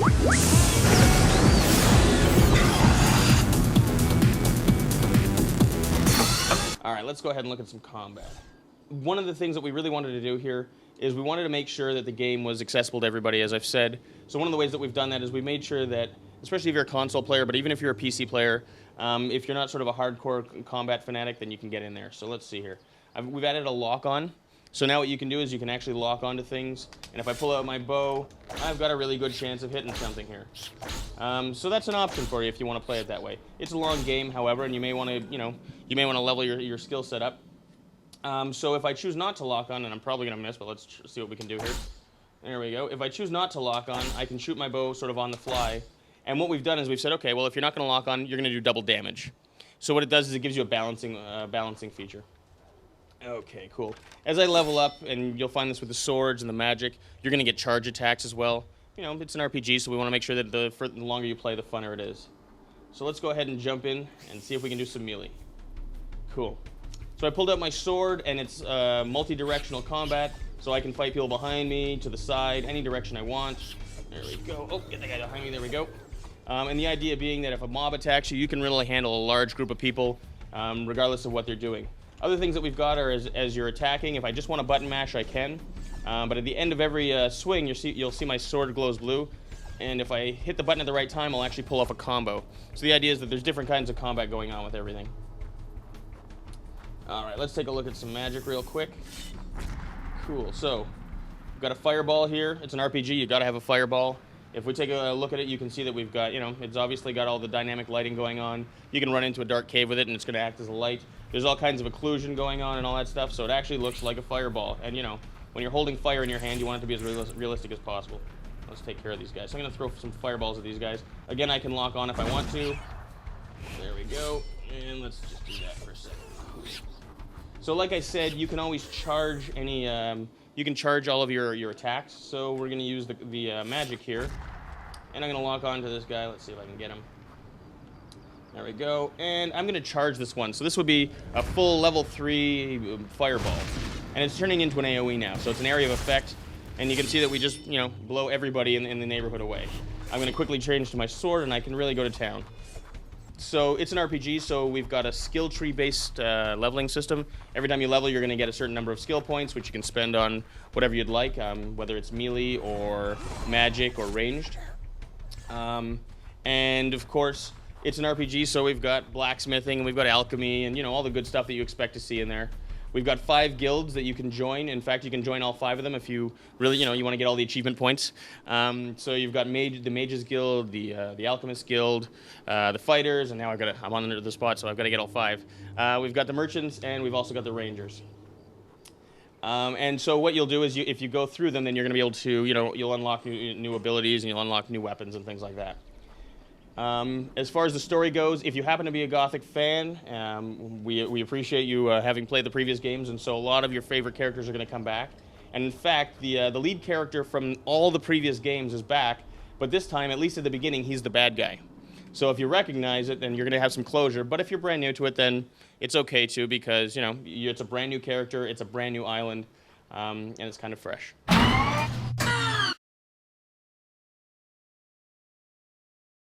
All right, let's go ahead and look at some combat. One of the things that we really wanted to do here is we wanted to make sure that the game was accessible to everybody, as I've said. So one of the ways that we've done that is we made sure that, especially if you're a console player, but even if you're a PC player, if you're not sort of a hardcore combat fanatic, then you can get in there. So let's see here. We've added a lock-on. So now what you can do is you can actually lock onto things. And if I pull out my bow, I've got a really good chance of hitting something here. So that's an option for you if you want to play it that way. It's a long game, however, and you may want to, you may want to level your skill set up. So if I choose not to lock on, and I'm probably going to miss, but let's see what we can do here. There we go. If I choose not to lock on, I can shoot my bow sort of on the fly. And what we've done is we've said, okay, well, if you're not going to lock on, you're going to do double damage. So what it does is it gives you a balancing feature. Okay, cool. As I level up, and you'll find this with the swords and the magic, you're going to get charge attacks as well. It's an RPG, so we want to make sure that the longer you play, the funner it is. So let's go ahead and jump in and see if we can do some melee. Cool. So I pulled out my sword, and it's multi-directional combat, so I can fight people behind me, to the side, any direction I want. There we go. Oh, get the guy behind me. There we go. And the idea being that if a mob attacks you, you can really handle a large group of people, regardless of what they're doing. Other things that we've got are as you're attacking, if I just want to button mash, I can. But at the end of every swing, you'll see my sword glows blue. And if I hit the button at the right time, I'll actually pull off a combo. So the idea is that there's different kinds of combat going on with everything. All right, let's take a look at some magic real quick. Cool, so we've got a fireball here. It's an RPG, you've got to have a fireball. If we take a look at it, you can see that we've got, it's obviously got all the dynamic lighting going on. You can run into a dark cave with it, and it's going to act as a light. There's all kinds of occlusion going on and all that stuff, so it actually looks like a fireball. And, when you're holding fire in your hand, you want it to be as realistic as possible. Let's take care of these guys. So I'm going to throw some fireballs at these guys. Again, I can lock on if I want to. There we go. And let's just do that for a second. So like I said, you can always charge any... you can charge all of your attacks, so we're going to use the magic here. And I'm going to lock on to this guy. Let's see if I can get him. There we go. And I'm going to charge this one. So this would be a full level 3 fireball. And it's turning into an AoE now, so it's an area of effect. And you can see that we just, blow everybody in the neighborhood away. I'm going to quickly change to my sword, and I can really go to town. So it's an RPG, so we've got a skill tree-based leveling system. Every time you level, you're going to get a certain number of skill points, which you can spend on whatever you'd like, whether it's melee or magic or ranged. And of course, it's an RPG, so we've got blacksmithing, and we've got alchemy, and all the good stuff that you expect to see in there. We've got 5 guilds that you can join. In fact, you can join all 5 of them if you really, you want to get all the achievement points. So you've got the Mages Guild, the Alchemist Guild, the Fighters, and now I'm on the spot, so I've got to get all 5. We've got the Merchants, and we've also got the Rangers. And so what you'll do is if you go through them, then you're going to be able to, you'll unlock new abilities, and you'll unlock new weapons and things like that. As far as the story goes, if you happen to be a Gothic fan, we appreciate you having played the previous games, and so a lot of your favorite characters are going to come back. And in fact, the lead character from all the previous games is back, but this time, at least at the beginning, he's the bad guy. So if you recognize it, then you're going to have some closure. But if you're brand new to it, then it's okay too, because it's a brand new character, it's a brand new island, and it's kind of fresh.